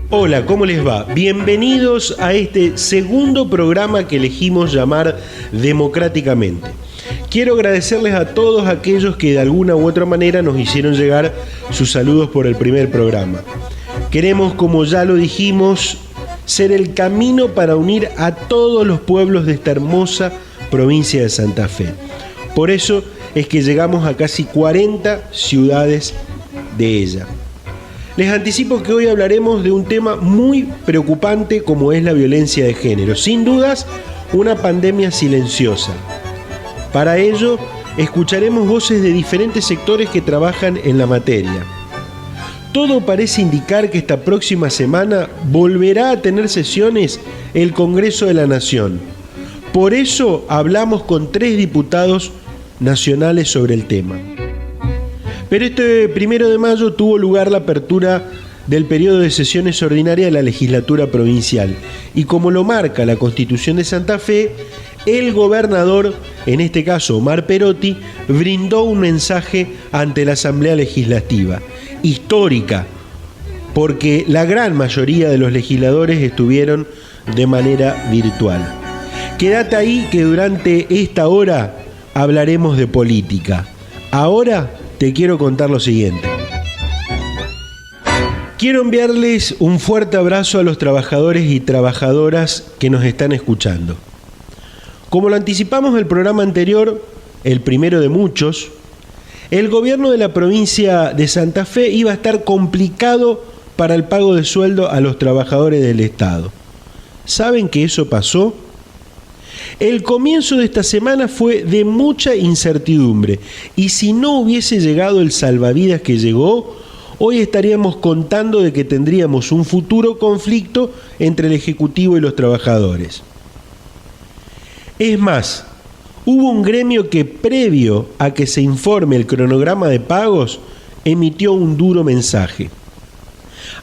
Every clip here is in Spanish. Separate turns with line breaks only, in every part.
Hola, ¿cómo les va? Bienvenidos a este segundo programa que elegimos llamar Democráticamente. Quiero agradecerles a todos aquellos que de alguna u otra manera nos hicieron llegar sus saludos por el primer programa. Queremos, como ya lo dijimos, ser el camino para unir a todos los pueblos de esta hermosa provincia de Santa Fe. Por eso es que llegamos a casi 40 ciudades de ella. Les anticipo que hoy hablaremos de un tema muy preocupante como es la violencia de género. Sin dudas, una pandemia silenciosa. Para ello, escucharemos voces de diferentes sectores que trabajan en la materia. Todo parece indicar que esta próxima semana volverá a tener sesiones el Congreso de la Nación. Por eso hablamos con 3 diputados nacionales sobre el tema. Pero este 1 de mayo tuvo lugar la apertura del periodo de sesiones ordinarias de la legislatura provincial. Y como lo marca la Constitución de Santa Fe, el gobernador, en este caso Omar Perotti, brindó un mensaje ante la Asamblea Legislativa, histórica, porque la gran mayoría de los legisladores estuvieron de manera virtual. Quédate ahí que durante esta hora hablaremos de política. Ahora te quiero contar lo siguiente. Quiero enviarles un fuerte abrazo a los trabajadores y trabajadoras que nos están escuchando. Como lo anticipamos en el programa anterior, el primero de muchos, el gobierno de la provincia de Santa Fe iba a estar complicado para el pago de sueldo a los trabajadores del Estado. ¿Saben que eso pasó? El comienzo de esta semana fue de mucha incertidumbre y si no hubiese llegado el salvavidas que llegó, hoy estaríamos contando de que tendríamos un futuro conflicto entre el Ejecutivo y los trabajadores. Es más, hubo un gremio que previo a que se informe el cronograma de pagos, emitió un duro mensaje.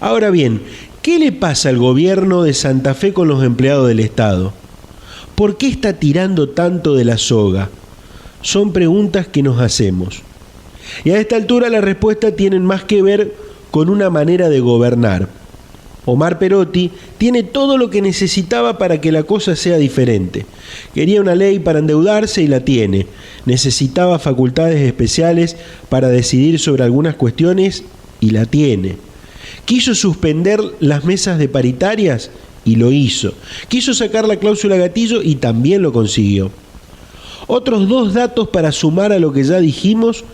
Ahora bien, ¿qué le pasa al gobierno de Santa Fe con los empleados del Estado? ¿Por qué está tirando tanto de la soga? Son preguntas que nos hacemos. Y a esta altura la respuesta tiene más que ver con una manera de gobernar. Omar Perotti tiene todo lo que necesitaba para que la cosa sea diferente. Quería una ley para endeudarse y la tiene. Necesitaba facultades especiales para decidir sobre algunas cuestiones y la tiene. Quiso suspender las mesas de paritarias y lo hizo. Quiso sacar la cláusula gatillo y también lo consiguió. Otros 2 datos para sumar a lo que ya dijimos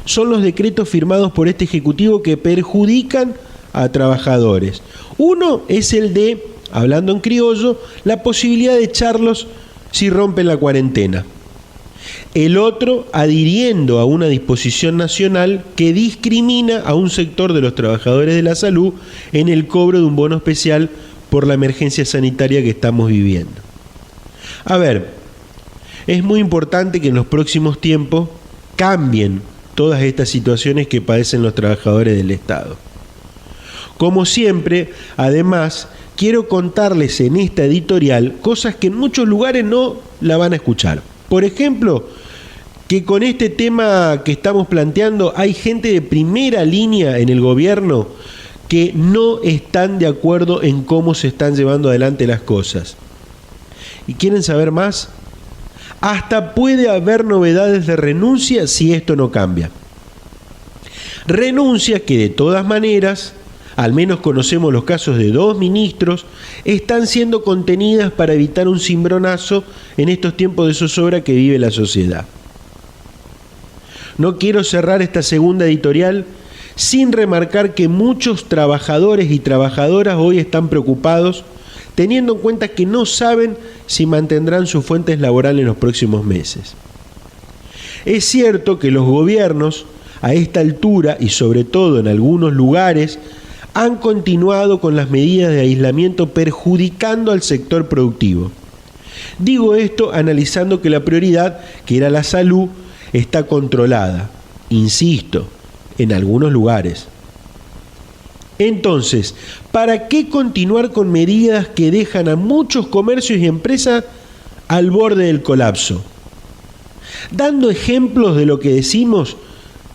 son los decretos firmados por este Ejecutivo que perjudican a trabajadores. Uno es el de, hablando en criollo, la posibilidad de echarlos si rompen la cuarentena. El otro adhiriendo a una disposición nacional que discrimina a un sector de los trabajadores de la salud en el cobro de un bono especial por la emergencia sanitaria que estamos viviendo. A ver, es muy importante que en los próximos tiempos cambien todas estas situaciones que padecen los trabajadores del Estado. Como siempre, además, quiero contarles en esta editorial cosas que en muchos lugares no la van a escuchar. Por ejemplo, que con este tema que estamos planteando hay gente de primera línea en el gobierno que no están de acuerdo en cómo se están llevando adelante las cosas. ¿Y quieren saber más? Hasta puede haber novedades de renuncia si esto no cambia. Renuncias que de todas maneras, al menos conocemos los casos de 2 ministros, están siendo contenidas para evitar un cimbronazo en estos tiempos de zozobra que vive la sociedad. No quiero cerrar esta segunda editorial sin remarcar que muchos trabajadores y trabajadoras hoy están preocupados, teniendo en cuenta que no saben si mantendrán sus fuentes laborales en los próximos meses. Es cierto que los gobiernos, a esta altura y sobre todo en algunos lugares, han continuado con las medidas de aislamiento perjudicando al sector productivo. Digo esto analizando que la prioridad, que era la salud, está controlada, insisto, en algunos lugares. Entonces, ¿para qué continuar con medidas que dejan a muchos comercios y empresas al borde del colapso? Dando ejemplos de lo que decimos,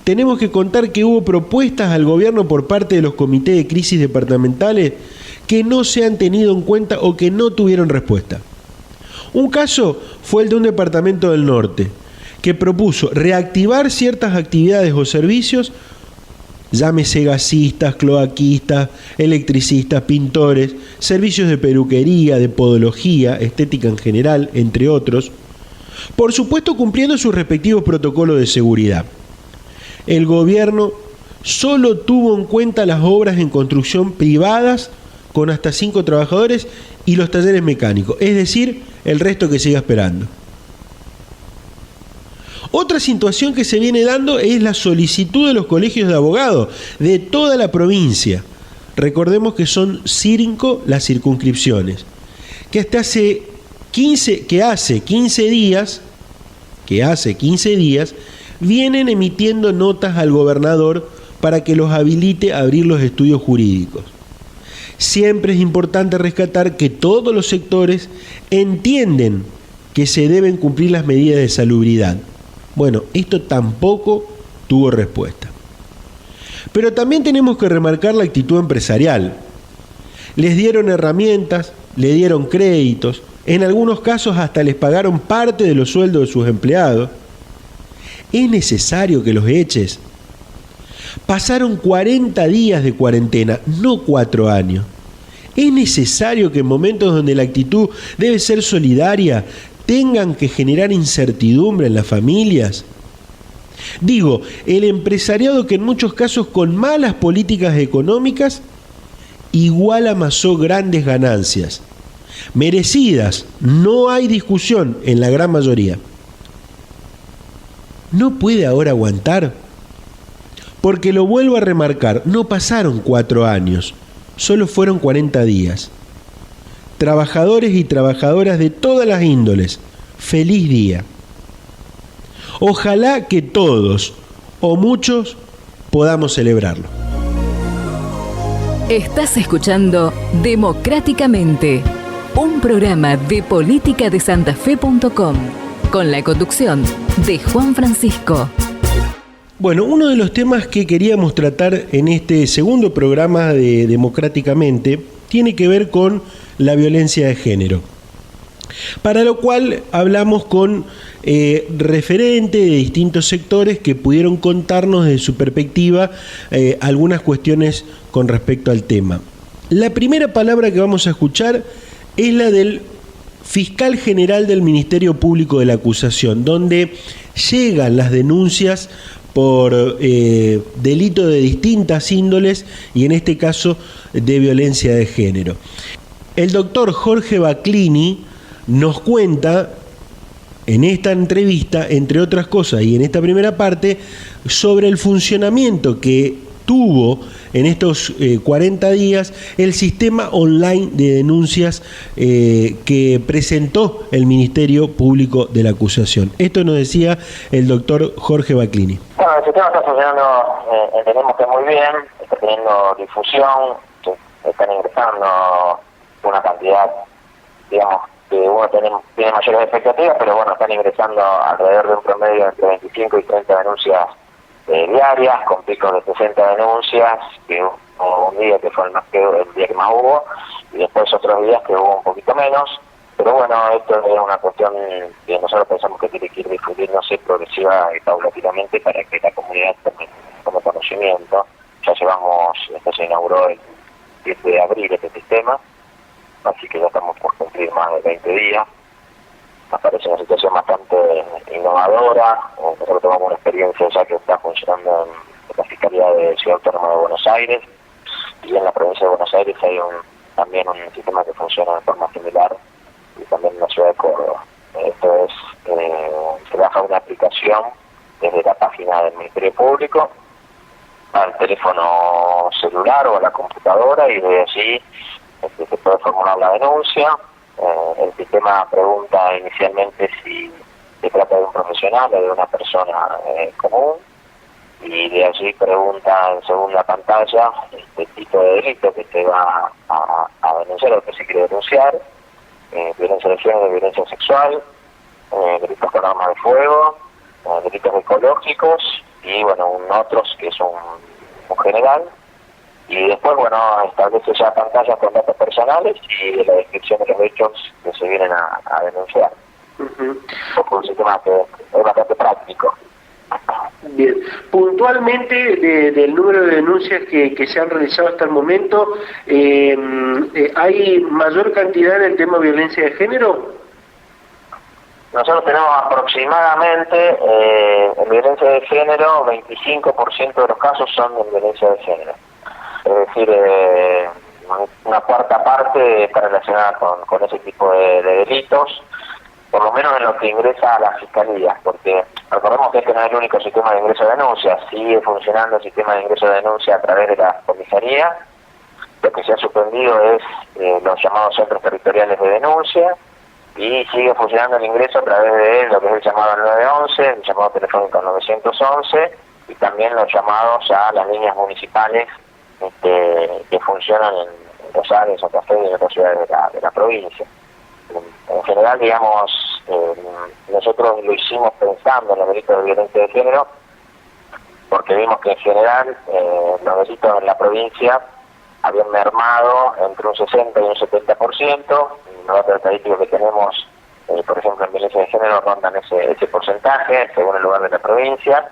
tenemos que contar que hubo propuestas al gobierno por parte de los comités de crisis departamentales que no se han tenido en cuenta o que no tuvieron respuesta. Un caso fue el de un departamento del norte, que propuso reactivar ciertas actividades o servicios, llámese gasistas, cloaquistas, electricistas, pintores, servicios de peluquería, de podología, estética en general, entre otros, por supuesto cumpliendo sus respectivos protocolos de seguridad. El gobierno solo tuvo en cuenta las obras en construcción privadas con hasta 5 trabajadores y los talleres mecánicos, es decir, el resto que siga esperando. Otra situación que se viene dando es la solicitud de los colegios de abogados de toda la provincia. Recordemos que son 5 las circunscripciones, que hace 15 días vienen emitiendo notas al gobernador para que los habilite a abrir los estudios jurídicos. Siempre es importante rescatar que todos los sectores entienden que se deben cumplir las medidas de salubridad. Bueno, esto tampoco tuvo respuesta. Pero también tenemos que remarcar la actitud empresarial. Les dieron herramientas, le dieron créditos, en algunos casos hasta les pagaron parte de los sueldos de sus empleados. ¿Es necesario que los eches? Pasaron 40 días de cuarentena, no 4 años. ¿Es necesario que en momentos donde la actitud debe ser solidaria tengan que generar incertidumbre en las familias? Digo, el empresariado que en muchos casos con malas políticas económicas igual amasó grandes ganancias, merecidas, no hay discusión en la gran mayoría. ¿No puede ahora aguantar? Porque lo vuelvo a remarcar, no pasaron 4 años, solo fueron 40 días. Trabajadores y trabajadoras de todas las índoles, feliz día. Ojalá que todos, o muchos, podamos celebrarlo.
Estás escuchando Democráticamente, un programa de política de santafe.com, con la conducción de Juan Francisco.
Bueno, uno de los temas que queríamos tratar en este segundo programa de Democráticamente tiene que ver con la violencia de género. Para lo cual hablamos con referentes de distintos sectores que pudieron contarnos desde su perspectiva algunas cuestiones con respecto al tema. La primera palabra que vamos a escuchar es la del fiscal general del Ministerio Público de la Acusación, donde llegan las denuncias por delitos de distintas índoles y en este caso de violencia de género. El doctor Jorge Baclini nos cuenta en esta entrevista, entre otras cosas y en esta primera parte, sobre el funcionamiento que tuvo en estos 40 días el sistema online de denuncias que presentó el Ministerio Público de la Acusación. Esto nos decía el doctor Jorge Baclini.
Bueno, el sistema está funcionando, entendemos que muy bien, está teniendo difusión, están ingresando una cantidad, digamos, que uno tiene mayores expectativas, pero bueno, están ingresando alrededor de un promedio entre 25 y 30 denuncias diarias, con picos de 60 denuncias, que hubo un día que fue el día que más hubo, y después otros días que hubo un poquito menos, pero bueno, esto es una cuestión que nosotros pensamos que tiene que ir difundiéndose progresiva y paulatinamente para que la comunidad tome conocimiento. Ya esto se inauguró el 7 de abril este sistema, así que ya estamos por cumplir más de 20 días. Nos parece una situación bastante innovadora. Nosotros tomamos una experiencia ya que está funcionando en la Fiscalía de Ciudad Autónoma de Buenos Aires, y en la provincia de Buenos Aires hay también un sistema que funciona de forma similar, y también en la ciudad de Córdoba. Esto es, se baja una aplicación desde la página del Ministerio Público al teléfono celular o a la computadora, y de allí se puede formular la denuncia. El sistema pregunta inicialmente si se trata de un profesional o de una persona común, y de allí pregunta en segunda pantalla el tipo de delito que se va a denunciar o que se quiere denunciar: violencia de género, violencia sexual, delitos con arma de fuego, delitos ecológicos y bueno, otros que es un general, y después bueno, establece ya pantallas con datos personales y la descripción de los hechos que se vienen a denunciar. Porque un sistema que es bastante práctico.
Bien, puntualmente del número de denuncias que se han realizado hasta el momento, ¿hay mayor cantidad en el tema de violencia de género?
Nosotros tenemos aproximadamente en violencia de género, 25% de los casos son en violencia de género. Es decir, una cuarta parte está relacionada con ese tipo de delitos, por lo menos en lo que ingresa a las fiscalías, porque recordemos que este no es el único sistema de ingreso de denuncia, sigue funcionando el sistema de ingreso de denuncia a través de las comisarías. Lo que se ha suspendido es los llamados centros territoriales de denuncia, y sigue funcionando el ingreso a través de lo que es el llamado al 911, el llamado telefónico al 911, y también los llamados a las líneas municipales que funcionan en Rosario, en Santa Fe y en otras ciudades de la provincia. En general, digamos, nosotros lo hicimos pensando en los delitos de violencia de género, porque vimos que en general los delitos en la provincia habían mermado entre un 60 y un 70%. Los datos estadísticos que tenemos, por ejemplo, en violencia de género rondan ese porcentaje según el lugar de la provincia.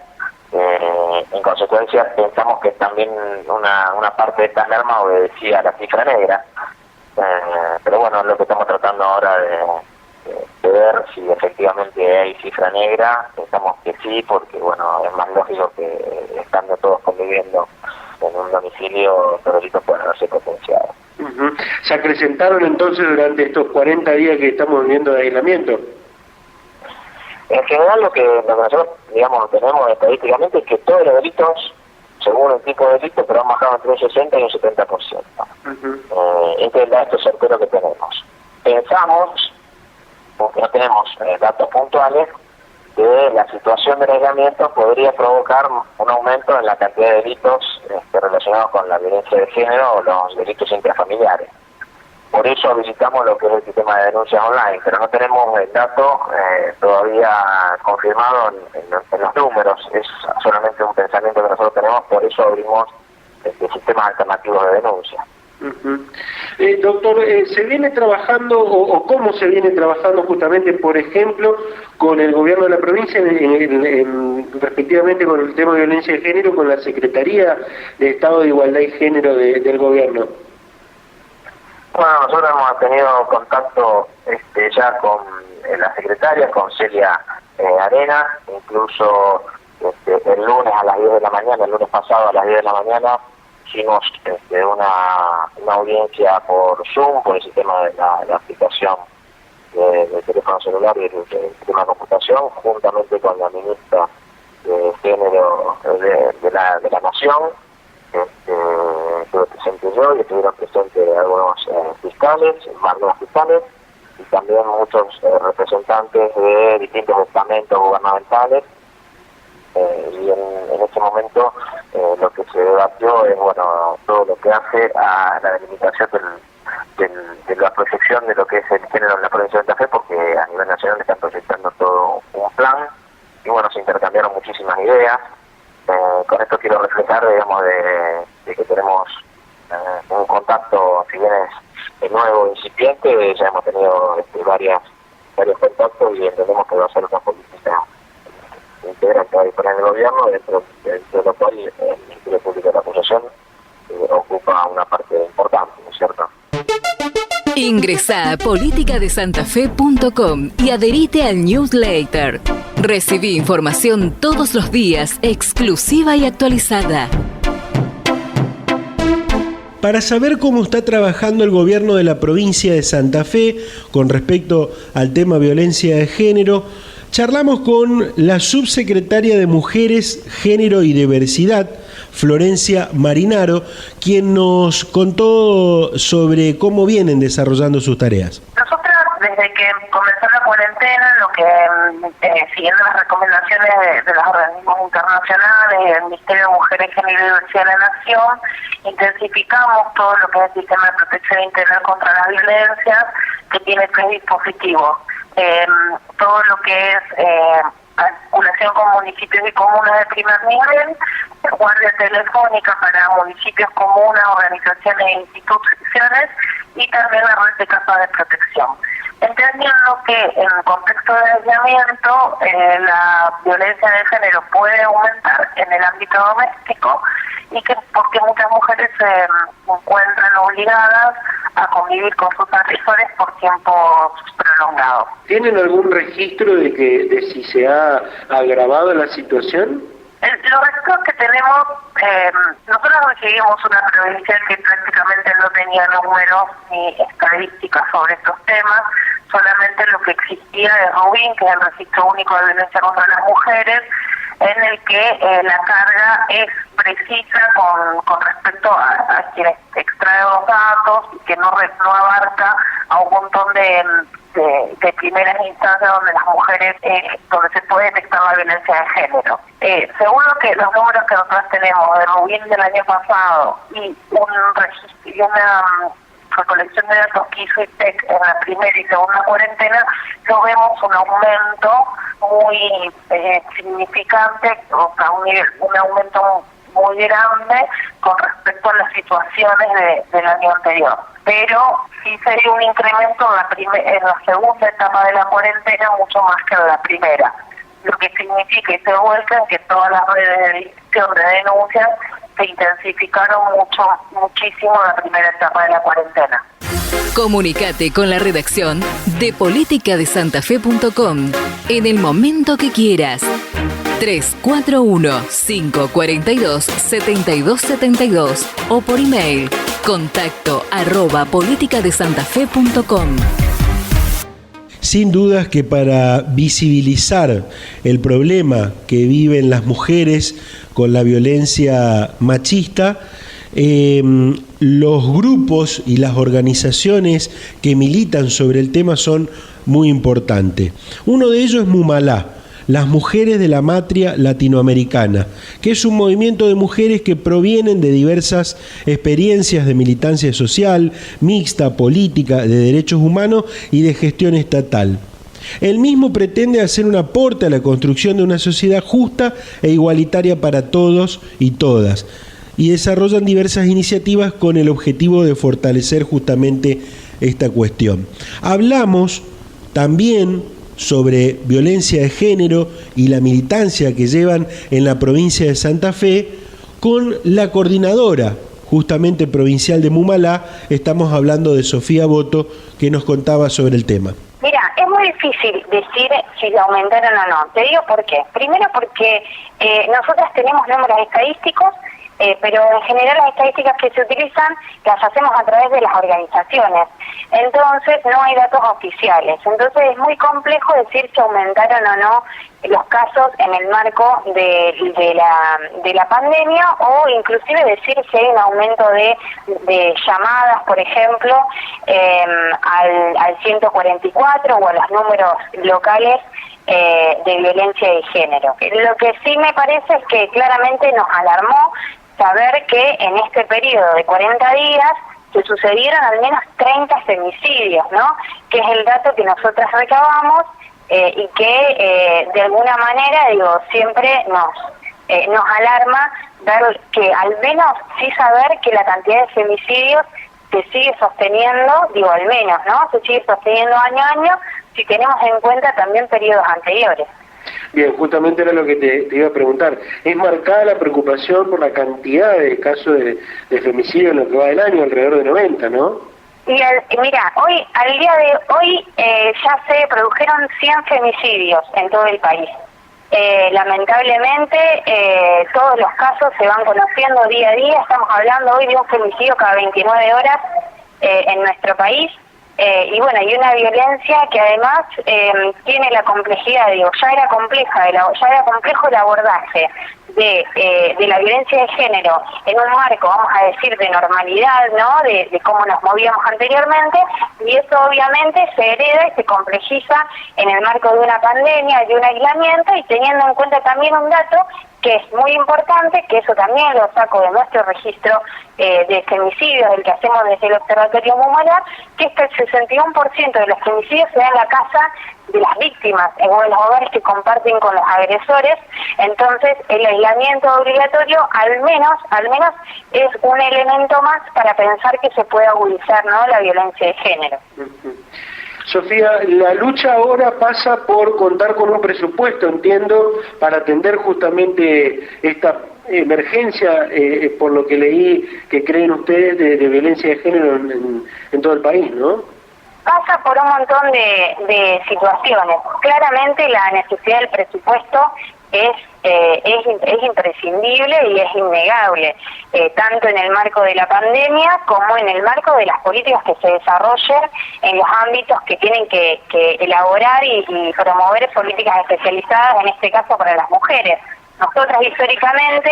En consecuencia, pensamos que también una parte de esta merma obedecía a la cifra negra. Pero bueno, es lo que estamos tratando ahora de ver si efectivamente hay cifra negra. Pensamos que sí, porque bueno, es más lógico que estando todos conviviendo en un domicilio, los delitos pueden haberse potenciado.
¿Se acrecentaron entonces durante estos 40 días que estamos viviendo de aislamiento?
En general, lo que nosotros, digamos, tenemos estadísticamente es que todos los delitos, según el tipo de delito, pero han bajado entre un 60 y un 70%. Este es el dato certero que tenemos. Pensamos, porque no tenemos datos puntuales, que la situación del aislamiento podría provocar un aumento en la cantidad de delitos relacionados con la violencia de género o los delitos intrafamiliares. Por eso habilitamos lo que es el sistema de denuncias online, pero no tenemos el dato todavía confirmado en los números. Es solamente un pensamiento que nosotros tenemos, por eso abrimos sistemas alternativos de denuncia.
Doctor, ¿se viene trabajando o cómo se viene trabajando justamente, por ejemplo, con el gobierno de la provincia, respectivamente con el tema de violencia de género, con la Secretaría de Estado de Igualdad y Género del gobierno?
Bueno, nosotros hemos tenido contacto ya con la secretaria, con Celia Arena, incluso el lunes a las 10 de la mañana, el lunes pasado a las 10 de la mañana, hicimos una audiencia por Zoom, por el sistema de la aplicación del teléfono celular y el sistema de computación, juntamente con la ministra de Género de la Nación, estuve presente yo y estuvieron presentes algunos fiscales, algunos fiscales, y también muchos representantes de distintos estamentos gubernamentales. Y en este momento lo que se debatió es bueno todo lo que hace a la delimitación de la proyección de lo que es el género en la provincia de Santa Fe, porque a nivel nacional están proyectando todo un plan y bueno, se intercambiaron muchísimas ideas. Con esto quiero reflejar, digamos, de que tenemos un contacto, si bien es nuevo, incipiente, ya hemos tenido varios contactos y entendemos que va a ser una política integral que va a disponer el gobierno, dentro de lo cual el Ministerio Público de la Acusación ocupa una parte importante, ¿no es cierto?
Ingresá a politicadesantafe.com y adherite al newsletter. Recibí información todos los días, exclusiva y actualizada.
Para saber cómo está trabajando el gobierno de la provincia de Santa Fe con respecto al tema violencia de género, charlamos con la subsecretaria de Mujeres, Género y Diversidad, Florencia Marinaro, quien nos contó sobre cómo vienen desarrollando sus tareas.
Nosotros, desde que comenzó la cuarentena, lo que siguiendo las recomendaciones de los organismos internacionales, el Ministerio de Mujeres, Género y Diversidad de la Nación, intensificamos todo lo que es el sistema de protección integral contra las violencias, que tiene 3 dispositivos. todo lo que es articulación con municipios y comunas de primer nivel, guardia telefónica para municipios, comunas, organizaciones e instituciones, y también la red de capas de protección. Entendiendo que en el contexto de aislamiento la violencia de género puede aumentar en el ámbito doméstico, y que porque muchas mujeres se encuentran obligadas a convivir con sus agresores por tiempos prolongados.
¿Tienen algún registro de si se ha agravado la situación?
Los registros que tenemos, nosotros recibimos una provincia que prácticamente no tenía números ni estadísticas sobre estos temas, solamente lo que existía de RUBIN, que es el Registro Único de Violencia contra las Mujeres, en el que la carga es precisa con respecto a quienes extrae los datos, y que no abarca a un montón de primeras instancias donde las mujeres, donde se puede detectar la violencia de género. Según los números que nosotros tenemos de RUBIN del año pasado y un registro y una recolección de datos que hizo IPEC en la primera y segunda cuarentena, no vemos un aumento muy significante, o sea, un aumento muy grande con respecto a las situaciones del año anterior. Pero sí se dio un incremento en la segunda etapa de la cuarentena mucho más que en la primera, lo que significa y se vuelca en que todas las redes de difusión de denuncias se intensificaron muchísimo en la primera etapa de la cuarentena.
Comunicate con la redacción de politicadesantafe.com en el momento que quieras. 341-542-7272 o por email contacto@politicadesantafe.com.
Sin dudas que para visibilizar el problema que viven las mujeres con la violencia machista, los grupos y las organizaciones que militan sobre el tema son muy importantes. Uno de ellos es Mumalá, las Mujeres de la Matria Latinoamericana, que es un movimiento de mujeres que provienen de diversas experiencias de militancia social, mixta, política, de derechos humanos y de gestión estatal. El mismo pretende hacer un aporte a la construcción de una sociedad justa e igualitaria para todos y todas, y desarrollan diversas iniciativas con el objetivo de fortalecer justamente esta cuestión. Hablamos también sobre violencia de género y la militancia que llevan en la provincia de Santa Fe con la coordinadora justamente provincial de Mumalá. Estamos hablando de Sofía Boto, que nos contaba sobre el tema.
Mira, es muy difícil decir si aumentaron o no. Te digo por qué. Primero porque nosotras tenemos números estadísticos, pero en general las estadísticas que se utilizan las hacemos a través de las organizaciones. Entonces no hay datos oficiales. Entonces es muy complejo decir si aumentaron o no los casos en el marco de la pandemia, o inclusive decir si hay un aumento de llamadas, por ejemplo, al 144 o a los números locales de violencia de género. Lo que sí me parece es que claramente nos alarmó saber que en este periodo de 40 días se sucedieron al menos 30 femicidios, ¿no? Que es el dato que nosotras recabamos, y que de alguna manera, siempre nos alarma ver que al menos sí saber que la cantidad de femicidios se sigue sosteniendo, al menos, ¿no? Se sigue sosteniendo año a año, si tenemos en cuenta también periodos anteriores.
Bien, justamente era lo que te iba a preguntar. ¿Es marcada la preocupación por la cantidad de casos de femicidio en lo que va del año, alrededor de 90, no?
Mira, al día de hoy ya se produjeron 100 femicidios en todo el país. Lamentablemente todos los casos se van conociendo día a día. Estamos hablando hoy de un femicidio cada 29 horas en nuestro país. Y una violencia que además tiene la complejidad, ya era complejo el abordaje de la violencia de género en un marco, vamos a decir, de normalidad, ¿no? De cómo nos movíamos anteriormente, y eso obviamente se hereda y se complejiza en el marco de una pandemia, de un aislamiento, y teniendo en cuenta también un dato que es muy importante, que eso también lo saco de nuestro registro de femicidios, el que hacemos desde el Observatorio Mumalá, que es que el 61% de los femicidios se da en la casa las víctimas o de los hogares que comparten con los agresores. Entonces el aislamiento obligatorio al menos es un elemento más para pensar que se puede agudizar, ¿no?, la violencia de género.
Sofía, la lucha ahora pasa por contar con un presupuesto, entiendo, para atender justamente esta emergencia, por lo que leí, que creen ustedes de violencia de género en todo el país, ¿no?
Pasa por un montón de situaciones. Claramente la necesidad del presupuesto es imprescindible y es innegable, tanto en el marco de la pandemia como en el marco de las políticas que se desarrollen en los ámbitos que tienen que elaborar y promover políticas especializadas, en este caso para las mujeres. Nosotras históricamente,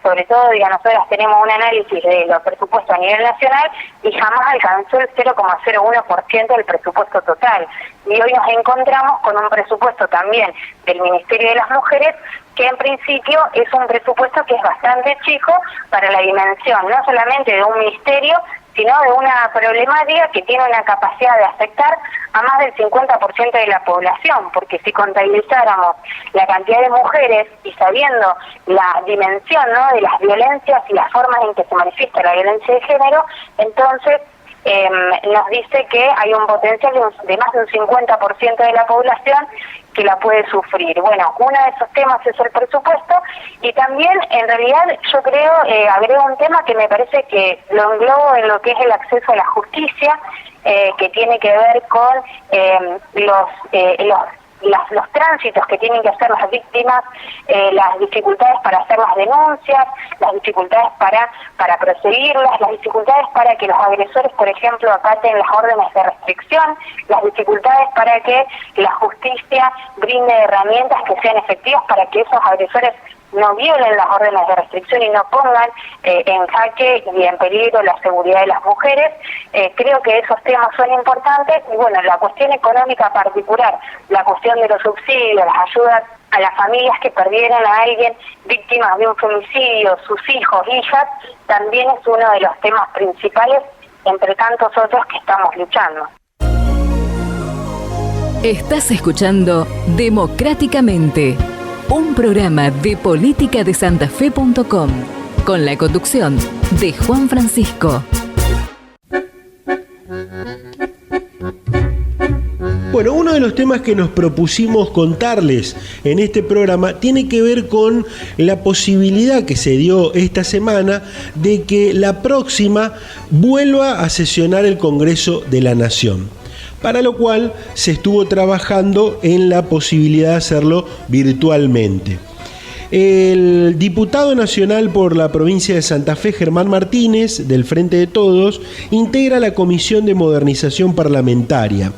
sobre todo, nosotras tenemos un análisis de los presupuestos a nivel nacional y jamás alcanzó el 0,01% del presupuesto total. Y hoy nos encontramos con un presupuesto también del Ministerio de las Mujeres, que en principio es un presupuesto que es bastante chico para la dimensión, no solamente de un ministerio, sino de una problemática que tiene una capacidad de afectar a más del 50% de la población, porque si contabilizáramos la cantidad de mujeres y sabiendo la dimensión, ¿no?, de las violencias y las formas en que se manifiesta la violencia de género, entonces nos dice que hay un potencial de más de un 50% de la población que la puede sufrir. Bueno, uno de esos temas es el presupuesto, y también, en realidad, yo creo, agrego un tema que me parece que lo englobo en lo que es el acceso a la justicia, que tiene que ver con los tránsitos que tienen que hacer las víctimas, las dificultades para hacer las denuncias, las dificultades para proseguirlas, las dificultades para que los agresores, por ejemplo, acaten las órdenes de restricción, las dificultades para que la justicia brinde herramientas que sean efectivas para que esos agresores no violen las órdenes de restricción y no pongan en jaque y en peligro la seguridad de las mujeres. Creo que esos temas son importantes, y bueno, la cuestión económica particular, la cuestión de los subsidios, las ayudas a las familias que perdieron a alguien víctimas de un femicidio, sus hijos, hijas, también es uno de los temas principales entre tantos otros que estamos luchando.
Estás escuchando Democráticamente, un programa de política de santafe.com, con la conducción de Juan Francisco.
Bueno, uno de los temas que nos propusimos contarles en este programa tiene que ver con la posibilidad que se dio esta semana de que la próxima vuelva a sesionar el Congreso de la Nación, para lo cual se estuvo trabajando en la posibilidad de hacerlo virtualmente. El diputado nacional por la provincia de Santa Fe, Germán Martínez, del Frente de Todos, integra la Comisión de Modernización Parlamentaria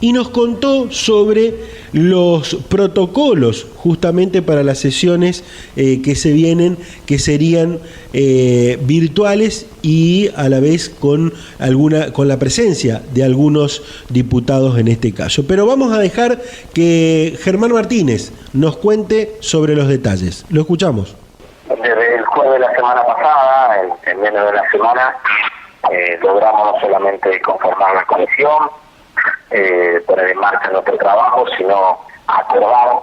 y nos contó sobre los protocolos justamente para las sesiones que se vienen, que serían virtuales y a la vez con la presencia de algunos diputados en este caso. Pero vamos a dejar que Germán Martínez nos cuente sobre los detalles. Lo escuchamos.
Desde el jueves de la semana pasada, en menos de la semana, logramos no solamente conformar la comisión, poner en marcha nuestro trabajo, sino acordar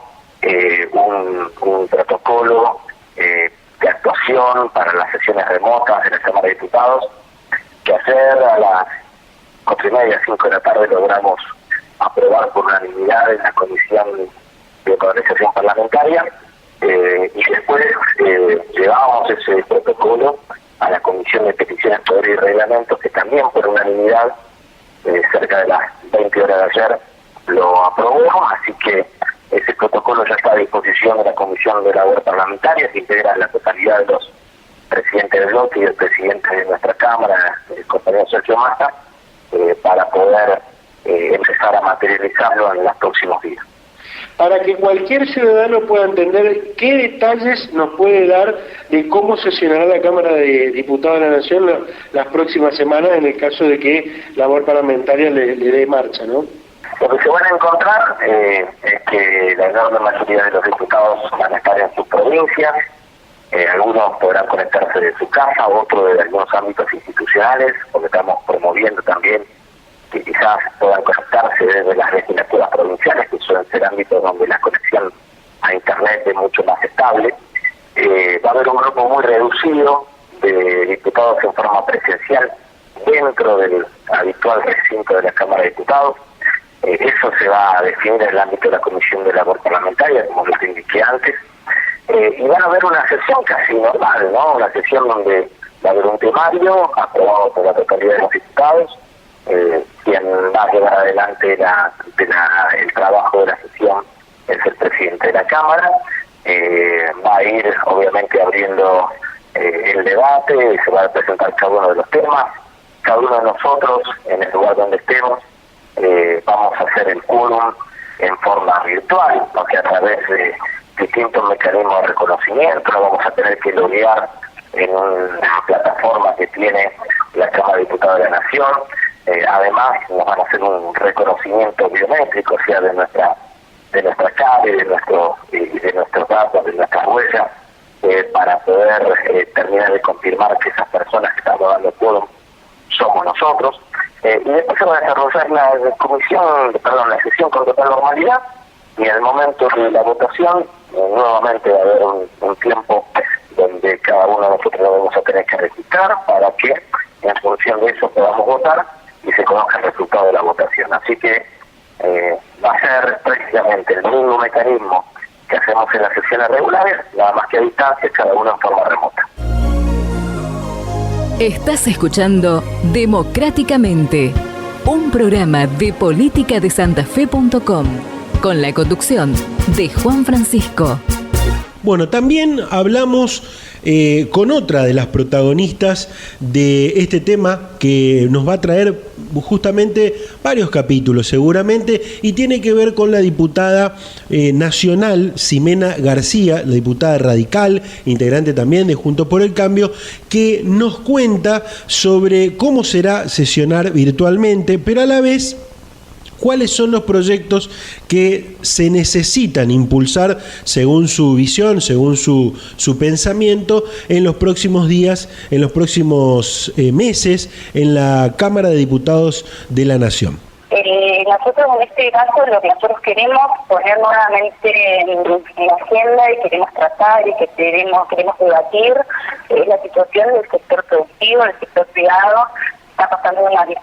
un protocolo de actuación para las sesiones remotas de la Cámara de Diputados, que ayer a las 4:30, 5 de la tarde logramos aprobar por unanimidad en la Comisión de Organización Parlamentaria, y después llevamos ese protocolo a la Comisión de Peticiones, Poder y Reglamentos, que también por unanimidad, cerca de las 20 horas de ayer, lo aprobó, así que ese protocolo ya está a disposición de la Comisión de Labor Parlamentaria, que integra la totalidad de los presidentes del bloque y el presidente de nuestra Cámara, el compañero Sergio Massa, para poder empezar a materializarlo en los próximos días.
Para que cualquier ciudadano pueda entender, ¿qué detalles nos puede dar de cómo sesionará la Cámara de Diputados de la Nación las próximas semanas en el caso de que la labor parlamentaria le dé marcha, ¿no?
Lo que se van a encontrar es que la enorme mayoría de los diputados van a estar en sus provincias, algunos podrán conectarse de su casa, otros de algunos ámbitos institucionales, porque estamos promoviendo también que quizás puedan conectarse desde las legislaturas provinciales, que suelen ser ámbitos donde la conexión a Internet es mucho más estable. Va a haber un grupo muy reducido de diputados en forma presencial dentro del habitual recinto de la Cámara de Diputados. Eso se va a definir en el ámbito de la Comisión de Labor Parlamentaria, como les indiqué antes. Y van a haber una sesión casi normal, ¿no? Una sesión donde va a haber un temario aprobado por la totalidad de los diputados. Quien va a llevar adelante el trabajo de la sesión es el presidente de la Cámara. Va a ir obviamente abriendo el debate, se va a presentar cada uno de los temas. Cada uno de nosotros, en el lugar donde estemos, vamos a hacer el quórum en forma virtual, porque a través de distintos mecanismos de reconocimiento lo vamos a tener que loguear en una plataforma que tiene la Cámara de Diputados de la Nación. Además nos van a hacer un reconocimiento biométrico, o sea, de nuestra cara, de nuestros datos, de nuestras huellas, para poder terminar de confirmar que esas personas que están dando quórum somos nosotros. Y después se va a desarrollar la sesión con total normalidad, y en el momento de la votación nuevamente va a haber un tiempo donde cada uno de nosotros lo vamos a tener que registrar para que en función de eso podamos votar y se conozca el resultado de la votación. Así que va a ser prácticamente el mismo mecanismo que hacemos en las sesiones regulares, nada más que a distancia, cada uno en forma remota.
Estás escuchando Democráticamente, un programa de política de santafe.com, con la conducción de Juan Francisco.
Bueno, también hablamos con otra de las protagonistas de este tema que nos va a traer justamente varios capítulos seguramente, y tiene que ver con la diputada nacional Ximena García, la diputada radical, integrante también de Juntos por el Cambio, que nos cuenta sobre cómo será sesionar virtualmente, pero a la vez cuáles son los proyectos que se necesitan impulsar según su visión, según su pensamiento en los próximos días, en los próximos meses en la Cámara de Diputados de la Nación.
Nosotros en este caso lo que nosotros queremos poner nuevamente en la agenda y queremos tratar y que queremos debatir es la situación del sector productivo, del sector privado. Está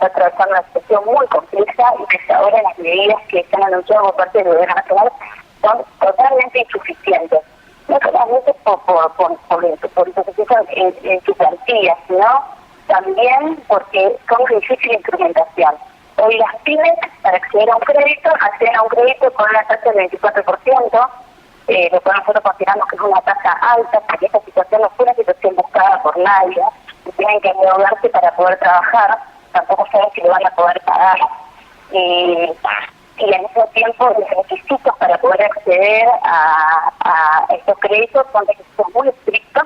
atravesando una situación muy compleja y que ahora las medidas que se han anunciado por parte del gobierno nacional son totalmente insuficientes. No solamente por insuficiencia en su plantilla, sino también porque son de difícil instrumentación. Hoy las pymes, para acceder a un crédito, acceden a un crédito con una tasa del 24%, lo cual nosotros consideramos que es una tasa alta, porque esta situación no fue una situación buscada por nadie, y tienen que endeudarse para poder trabajar, tampoco saben si lo van a poder pagar. Y al mismo tiempo los requisitos para poder acceder a estos créditos son requisitos muy estrictos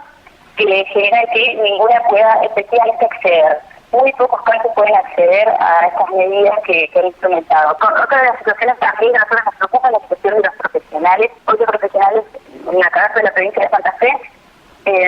que generan que ninguna pueda efectivamente acceder. Muy pocos casos pueden acceder a estas medidas que han implementado. Otra de las situaciones también que a nosotros nos preocupa es la situación de los profesionales. Hoy los profesionales, en la cabeza de la provincia de Santa Fe,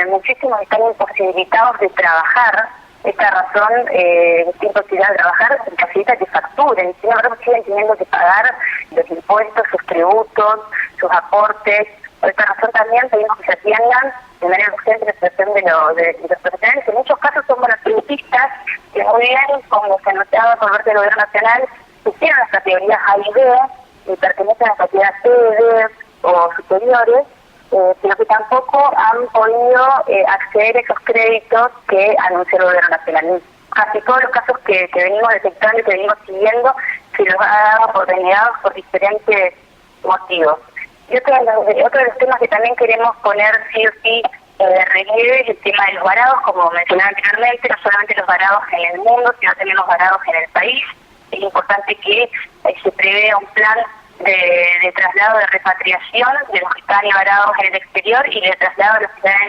muchísimos están imposibilitados de trabajar. Esta razón de imposibilidad de trabajar facilita que facturen. Sin embargo, siguen teniendo que pagar los impuestos, sus tributos, sus aportes. Por esta razón también pedimos que se atiendan de manera urgente la situación de los profesionales, que en muchos casos son monotributistas, que muy bien, como se anunciaba por parte del gobierno nacional, hicieron las categorías A y B, y pertenecen a las categorías C, D o superiores, pero que tampoco han podido acceder a esos créditos que anunció el gobierno nacional. Casi todos los casos que venimos detectando y que venimos siguiendo se los ha dado por denegados por diferentes motivos. Y otro de los temas que también queremos poner sí o sí de relieve es el tema de los varados, como mencionaba anteriormente, no solamente los varados en el mundo, sino también los varados en el país. Es importante que se prevea un plan de traslado, de repatriación de los que están varados en el exterior y de traslado de los que están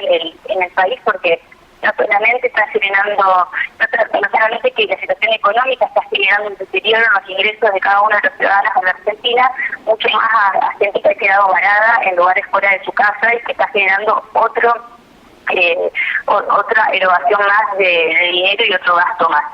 en el país, porque no solamente está generando, no solamente que la situación económica está generando un deterioro en los ingresos de cada uno de los ciudadanos de la Argentina, mucho más a gente que ha quedado varada en lugares fuera de su casa y que está generando otra erogación más de dinero y otro gasto más.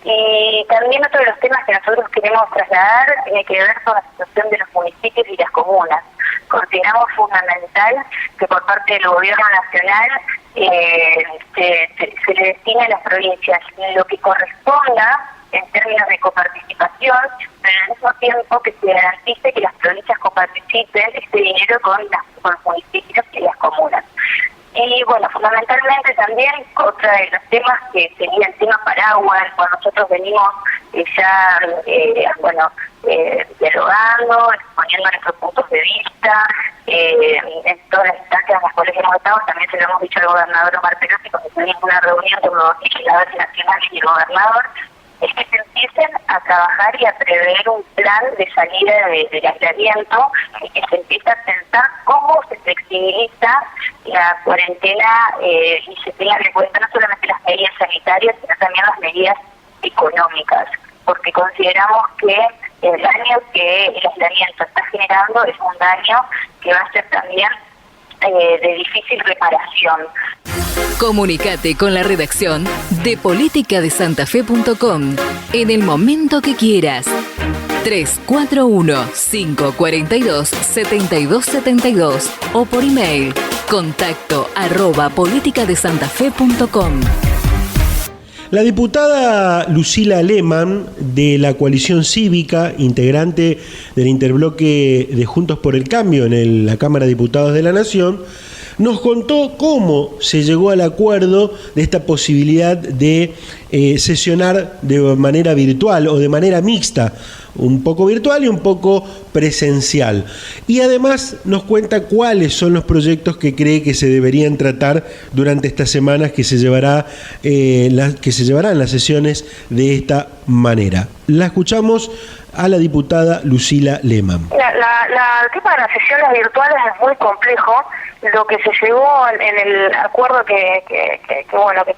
Y también otro de los temas que nosotros queremos trasladar tiene que ver con la situación de los municipios y las comunas. Consideramos fundamental que por parte del gobierno nacional se le destine a las provincias lo que corresponda en términos de coparticipación, pero al mismo tiempo que se garantice que las provincias coparticipen este dinero con los municipios y las comunas. Y bueno, fundamentalmente también otra de los temas que sería el tema paraguas, cuando nosotros venimos dialogando, exponiendo nuestros puntos de vista, en todas las instancias en las cuales hemos estado, también se lo hemos dicho al gobernador Omar Perotti cuando tuvimos una reunión con los legisladores nacionales y el gobernador, es que se empiecen a trabajar y a prever un plan de salida del aislamiento y que se empiece a pensar cómo se flexibiliza la cuarentena y se tengan en cuenta no solamente las medidas sanitarias, sino también las medidas económicas, porque consideramos que el daño que el aislamiento está generando es un daño que va a ser también de difícil reparación.
Comunicate con la redacción de politicadesantafe.com en el momento que quieras. 341-542-7272 o por email contacto@politicadesantafe.com.
La diputada Lucila Lehmann, de la Coalición Cívica, integrante del interbloque de Juntos por el Cambio en la Cámara de Diputados de la Nación, nos contó cómo se llegó al acuerdo de esta posibilidad de sesionar de manera virtual o de manera mixta, un poco virtual y un poco presencial. Y además nos cuenta cuáles son los proyectos que cree que se deberían tratar durante estas semanas que se llevarán las sesiones de esta manera. La escuchamos a la diputada Lucila Lehmann.
El tema de las sesiones virtuales es muy complejo. Lo que se llegó en el acuerdo que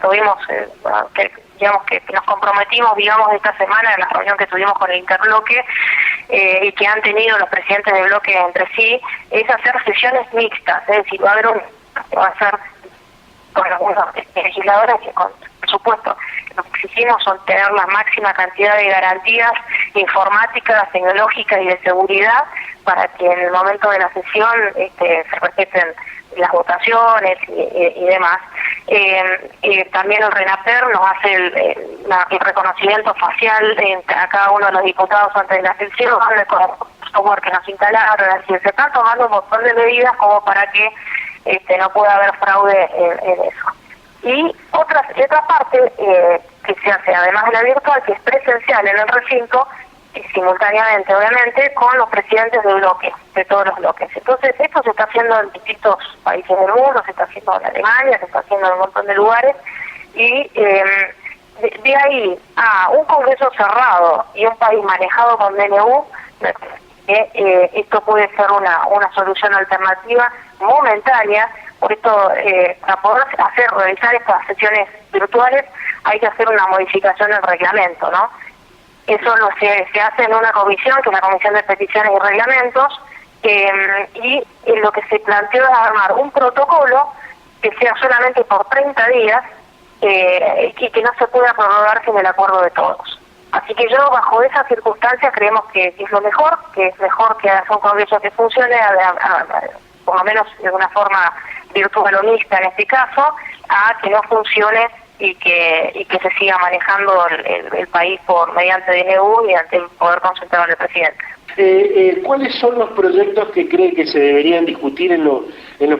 tuvimos, que nos comprometimos, esta semana en la reunión que tuvimos con el interbloque y que han tenido los presidentes de bloque entre sí, es hacer sesiones mixtas, es decir, va a ser con algunos legisladores que por supuesto lo que exigimos son tener la máxima cantidad de garantías informáticas, tecnológicas y de seguridad para que en el momento de la sesión se respeten las votaciones y demás. También el RENAPER nos hace el reconocimiento facial a cada uno de los diputados antes de la sesión, con el software que nos instalaron, así se están tomando un montón de medidas como para que no pueda haber fraude en eso. Y otra parte que se hace, además de la virtual, que es presencial en el recinto, y simultáneamente, obviamente, con los presidentes de bloques, de todos los bloques. Entonces, esto se está haciendo en distintos países del mundo, se está haciendo en Alemania, se está haciendo en un montón de lugares, y de ahí a un congreso cerrado y un país manejado con DNU, esto puede ser una solución alternativa momentánea. Por esto, para poder realizar estas sesiones virtuales, hay que hacer una modificación del reglamento, ¿no? Eso se hace en una comisión, que es la Comisión de Peticiones y Reglamentos, y lo que se planteó es armar un protocolo que sea solamente por 30 días y que no se pueda prorrogar sin el acuerdo de todos. Así que yo, bajo esas circunstancias, creemos que es lo mejor, que es mejor que hacer un congreso que funcione, por lo menos de una forma virtual o mixta en este caso, a que no funcione y que se siga manejando el país mediante DNU y ante el poder concentrado en el presidente.
¿Cuáles son los proyectos que cree que se deberían discutir en los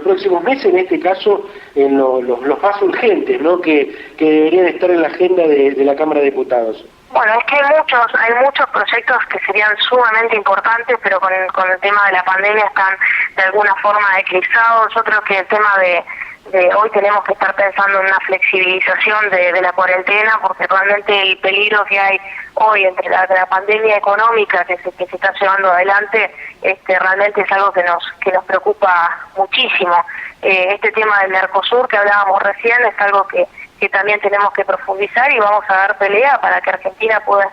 próximos meses, en este caso en los más urgentes, ¿no? que deberían estar en la agenda de la Cámara de Diputados?
Bueno, es que hay muchos proyectos que serían sumamente importantes, pero con el tema de la pandemia están de alguna forma eclipsados. Yo creo que el tema de hoy tenemos que estar pensando en una flexibilización de la cuarentena, porque realmente el peligro que hay hoy entre la pandemia económica que se está llevando adelante realmente es algo que nos preocupa muchísimo. Este tema del Mercosur que hablábamos recién es algo que también tenemos que profundizar y vamos a dar pelea para que Argentina pueda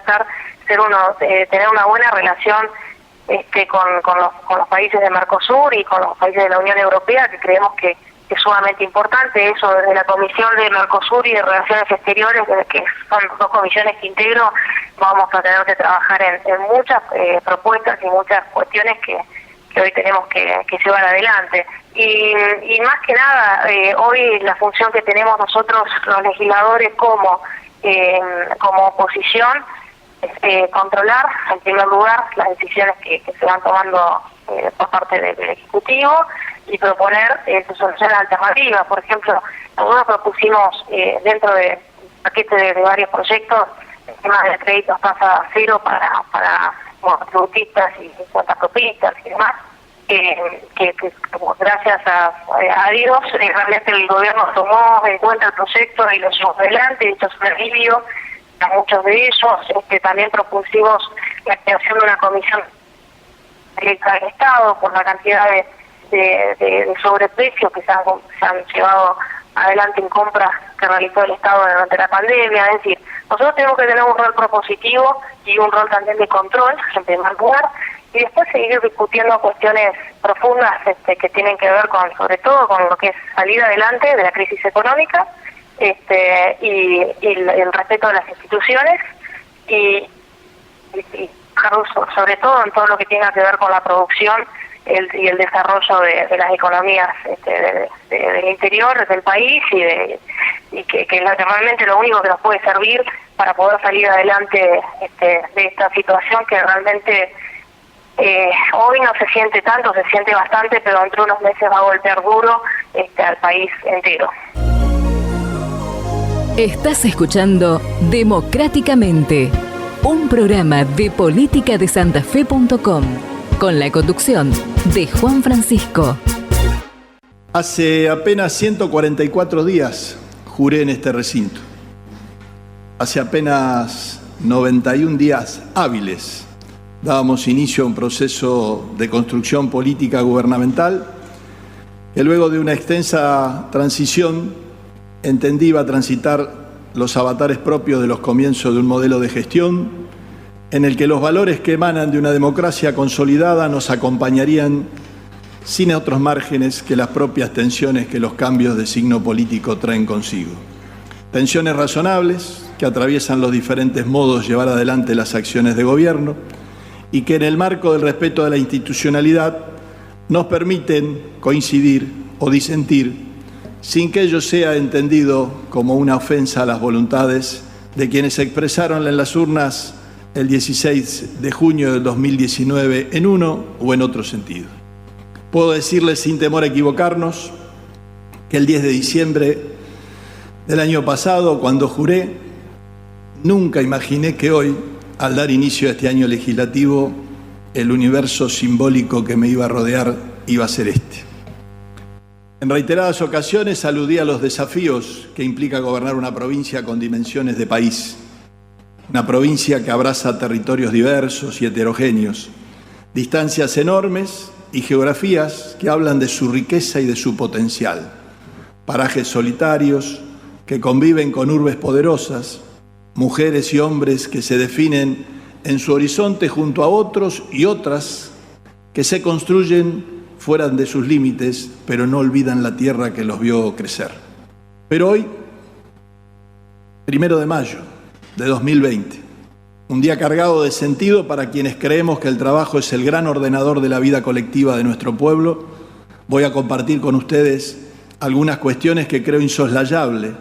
tener una buena relación con los países de Mercosur y con los países de la Unión Europea, que creemos que
es sumamente importante. Eso desde la Comisión de Mercosur y de Relaciones Exteriores, que son dos comisiones que integro, vamos a tener que trabajar en muchas propuestas y muchas cuestiones que hoy tenemos que llevar adelante. Y más que nada, hoy la función que tenemos nosotros los legisladores como oposición es controlar, en primer lugar, las decisiones que se van tomando por parte del Ejecutivo y proponer soluciones alternativas. Por ejemplo, nosotros propusimos dentro del paquete de varios proyectos el tema de créditos tasa cero para tributistas y cuentapropistas y demás, que gracias a Dios realmente el gobierno tomó en cuenta el proyecto y lo llevó adelante. Esto es un alivio a muchos de ellos. También propusimos la creación de una comisión electa del Estado por la cantidad de sobreprecios que se han llevado adelante en compras que realizó el Estado durante la pandemia. Es decir, nosotros tenemos que tener un rol propositivo y un rol también de control, en primer lugar, y después seguir discutiendo cuestiones profundas que tienen que ver sobre todo con lo que es salir adelante de la crisis económica y el respeto de las instituciones y sobre todo en todo lo que tenga que ver con la producción y el desarrollo de las economías del interior del país y que realmente lo único que nos puede servir para poder salir adelante de esta situación que realmente hoy no se siente tanto, se siente bastante, pero dentro de unos meses va a golpear duro al país entero.
Estás escuchando Democráticamente, un programa de política de santafe.com, con la conducción de Juan Francisco.
Hace apenas 144 días juré en este recinto. Hace apenas 91 días hábiles dábamos inicio a un proceso de construcción política gubernamental que luego de una extensa transición entendí iba a transitar los avatares propios de los comienzos de un modelo de gestión en el que los valores que emanan de una democracia consolidada nos acompañarían sin otros márgenes que las propias tensiones que los cambios de signo político traen consigo. Tensiones razonables que atraviesan los diferentes modos de llevar adelante las acciones de gobierno y que en el marco del respeto de la institucionalidad nos permiten coincidir o disentir sin que ello sea entendido como una ofensa a las voluntades de quienes se expresaron en las urnas el 16 de junio del 2019 en uno o en otro sentido. Puedo decirles sin temor a equivocarnos que el 10 de diciembre del año pasado, cuando juré, nunca imaginé que hoy, al dar inicio a este año legislativo, el universo simbólico que me iba a rodear iba a ser este. En reiteradas ocasiones aludí a los desafíos que implica gobernar una provincia con dimensiones de país, una provincia que abraza territorios diversos y heterogéneos, distancias enormes y geografías que hablan de su riqueza y de su potencial, parajes solitarios que conviven con urbes poderosas, mujeres y hombres que se definen en su horizonte junto a otros y otras que se construyen fuera de sus límites, pero no olvidan la tierra que los vio crecer. Pero hoy, 1 de mayo de 2020, un día cargado de sentido para quienes creemos que el trabajo es el gran ordenador de la vida colectiva de nuestro pueblo, voy a compartir con ustedes algunas cuestiones que creo insoslayable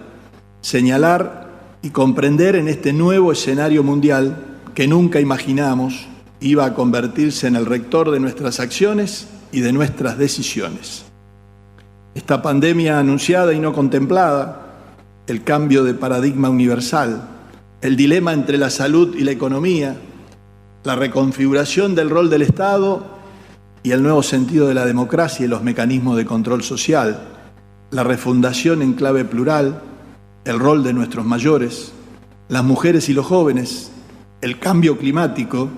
señalar y comprender en este nuevo escenario mundial que nunca imaginamos iba a convertirse en el rector de nuestras acciones y de nuestras decisiones. Esta pandemia anunciada y no contemplada, el cambio de paradigma universal, el dilema entre la salud y la economía, la reconfiguración del rol del Estado y el nuevo sentido de la democracia y los mecanismos de control social, la refundación en clave plural, el rol de nuestros mayores, las mujeres y los jóvenes, el cambio climático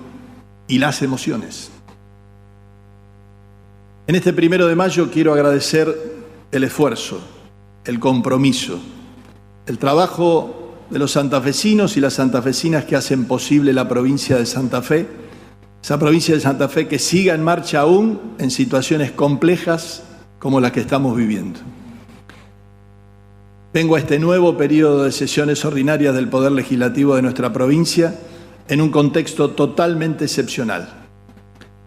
y las emociones. En este 1 de mayo quiero agradecer el esfuerzo, el compromiso, el trabajo de los santafesinos y las santafesinas que hacen posible la provincia de Santa Fe, esa provincia de Santa Fe que siga en marcha aún en situaciones complejas como las que estamos viviendo. Vengo a este nuevo periodo de sesiones ordinarias del Poder Legislativo de nuestra provincia en un contexto totalmente excepcional.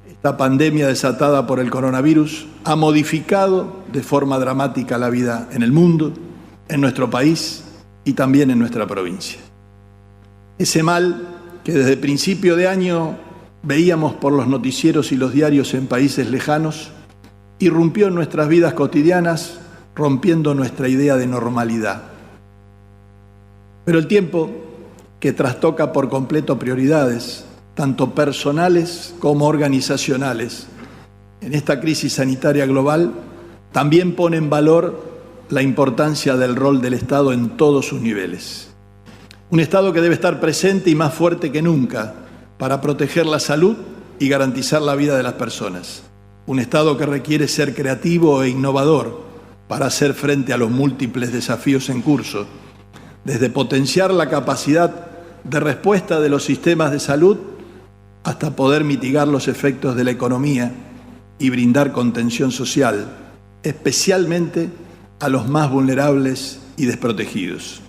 Esta pandemia desatada por el coronavirus ha modificado de forma dramática la vida en el mundo, en nuestro país y también en nuestra provincia. Ese mal que desde principio de año veíamos por los noticieros y los diarios en países lejanos, irrumpió en nuestras vidas cotidianas, rompiendo nuestra idea de normalidad. Pero el tiempo, que trastoca por completo prioridades, tanto personales como organizacionales, en esta crisis sanitaria global, también pone en valor la importancia del rol del Estado en todos sus niveles. Un Estado que debe estar presente y más fuerte que nunca para proteger la salud y garantizar la vida de las personas. Un Estado que requiere ser creativo e innovador para hacer frente a los múltiples desafíos en curso, desde potenciar la capacidad de respuesta de los sistemas de salud hasta poder mitigar los efectos de la economía y brindar contención social, especialmente a los más vulnerables y desprotegidos.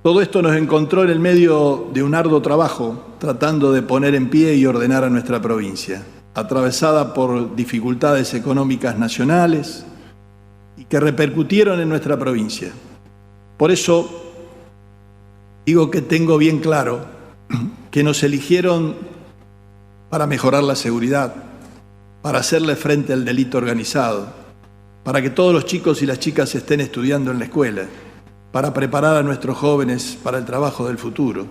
Todo esto nos encontró en el medio de un arduo trabajo, tratando de poner en pie y ordenar a nuestra provincia, atravesada por dificultades económicas nacionales y que repercutieron en nuestra provincia. Por eso digo que tengo bien claro que nos eligieron para mejorar la seguridad, para hacerle frente al delito organizado, para que todos los chicos y las chicas estén estudiando en la escuela, para preparar a nuestros jóvenes para el trabajo del futuro,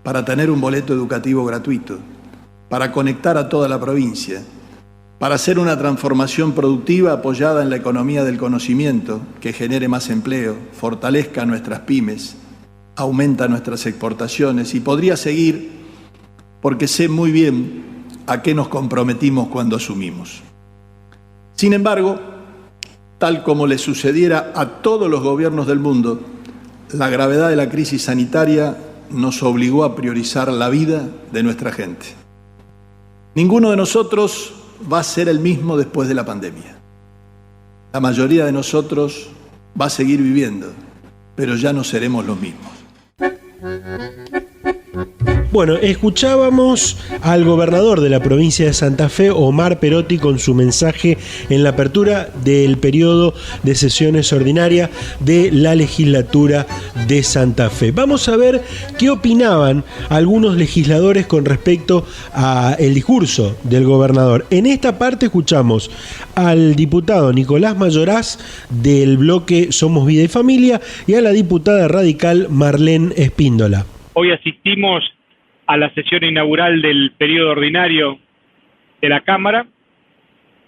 para tener un boleto educativo gratuito, para conectar a toda la provincia, para hacer una transformación productiva apoyada en la economía del conocimiento que genere más empleo, fortalezca nuestras pymes, aumenta nuestras exportaciones y podría seguir porque sé muy bien a qué nos comprometimos cuando asumimos. Sin embargo, tal como le sucediera a todos los gobiernos del mundo, la gravedad de la crisis sanitaria nos obligó a priorizar la vida de nuestra gente. Ninguno de nosotros va a ser el mismo después de la pandemia. La mayoría de nosotros va a seguir viviendo, pero ya no seremos los mismos.
Bueno, escuchábamos al gobernador de la provincia de Santa Fe, Omar Perotti, con su mensaje en la apertura del periodo de sesiones ordinarias de la legislatura de Santa Fe. Vamos a ver qué opinaban algunos legisladores con respecto al discurso del gobernador. En esta parte escuchamos al diputado Nicolás Mayoraz del bloque Somos Vida y Familia y a la diputada radical Marlene Espíndola.
Hoy asistimos a la sesión inaugural del periodo ordinario de la Cámara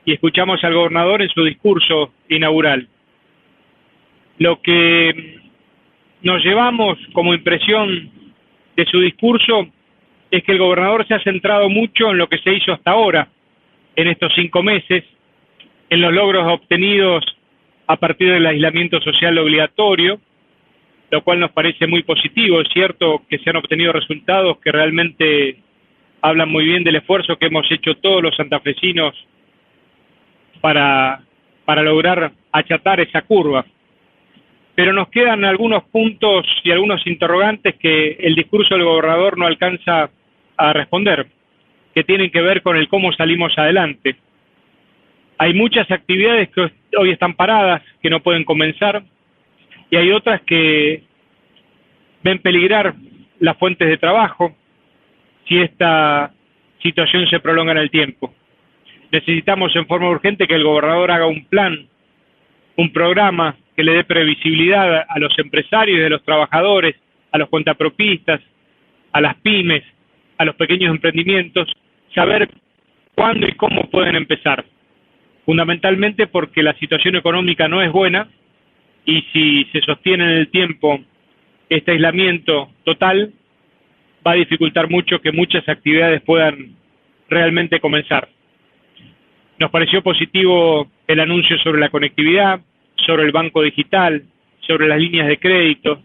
y escuchamos al gobernador en su discurso inaugural. Lo que nos llevamos como impresión de su discurso es que el gobernador se ha centrado mucho en lo que se hizo hasta ahora, en estos 5 meses, en los logros obtenidos a partir del aislamiento social obligatorio, lo cual nos parece muy positivo. Es cierto que se han obtenido resultados que realmente hablan muy bien del esfuerzo que hemos hecho todos los santafesinos para lograr achatar esa curva. Pero nos quedan algunos puntos y algunos interrogantes que el discurso del gobernador no alcanza a responder, que tienen que ver con el cómo salimos adelante. Hay muchas actividades que hoy están paradas, que no pueden comenzar, y hay otras que ven peligrar las fuentes de trabajo si esta situación se prolonga en el tiempo. Necesitamos en forma urgente que el gobernador haga un plan, un programa que le dé previsibilidad a los empresarios y a los trabajadores, a los cuentapropistas, a las pymes, a los pequeños emprendimientos, saber cuándo y cómo pueden empezar. Fundamentalmente porque la situación económica no es buena y si se sostiene en el tiempo este aislamiento total, va a dificultar mucho que muchas actividades puedan realmente comenzar. Nos pareció positivo el anuncio sobre la conectividad, sobre el banco digital, sobre las líneas de crédito.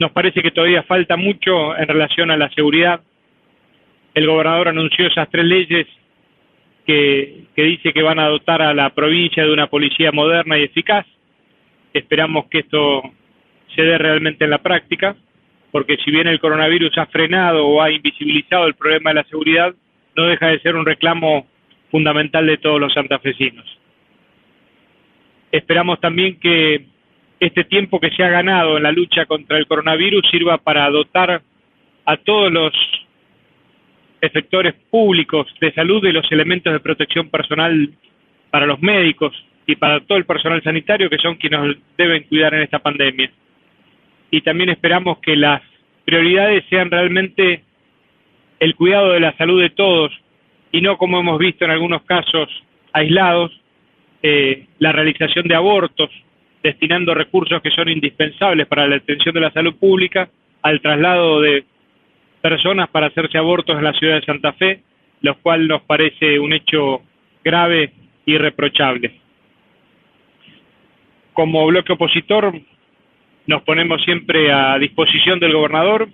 Nos parece que todavía falta mucho en relación a la seguridad. El gobernador anunció esas 3 leyes que dice que van a dotar a la provincia de una policía moderna y eficaz. Esperamos que esto se dé realmente en la práctica, porque si bien el coronavirus ha frenado o ha invisibilizado el problema de la seguridad, no deja de ser un reclamo fundamental de todos los santafesinos. Esperamos también que este tiempo que se ha ganado en la lucha contra el coronavirus sirva para dotar a todos los efectores públicos de salud de los elementos de protección personal para los médicos y para todo el personal sanitario, que son quienes nos deben cuidar en esta pandemia. Y también esperamos que las prioridades sean realmente el cuidado de la salud de todos y no, como hemos visto en algunos casos aislados, la realización de abortos, destinando recursos que son indispensables para la atención de la salud pública al traslado de personas para hacerse abortos en la ciudad de Santa Fe, lo cual nos parece un hecho grave y irreprochable. Como bloque opositor, nos ponemos siempre a disposición del gobernador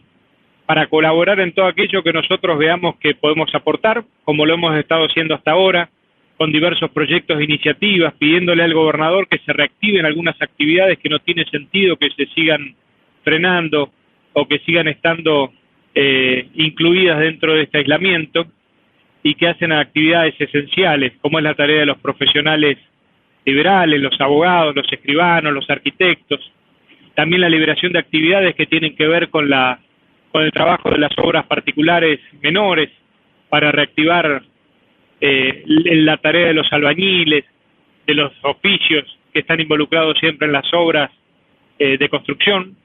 para colaborar en todo aquello que nosotros veamos que podemos aportar, como lo hemos estado haciendo hasta ahora, con diversos proyectos e iniciativas, pidiéndole al gobernador que se reactiven algunas actividades que no tiene sentido que se sigan frenando o que sigan estando incluidas dentro de este aislamiento y que hacen actividades esenciales, como es la tarea de los profesionales liberales, los abogados, los escribanos, los arquitectos. También la liberación de actividades que tienen que ver con el trabajo de las obras particulares menores para reactivar la tarea de los albañiles, de los oficios que están involucrados siempre en las obras de construcción,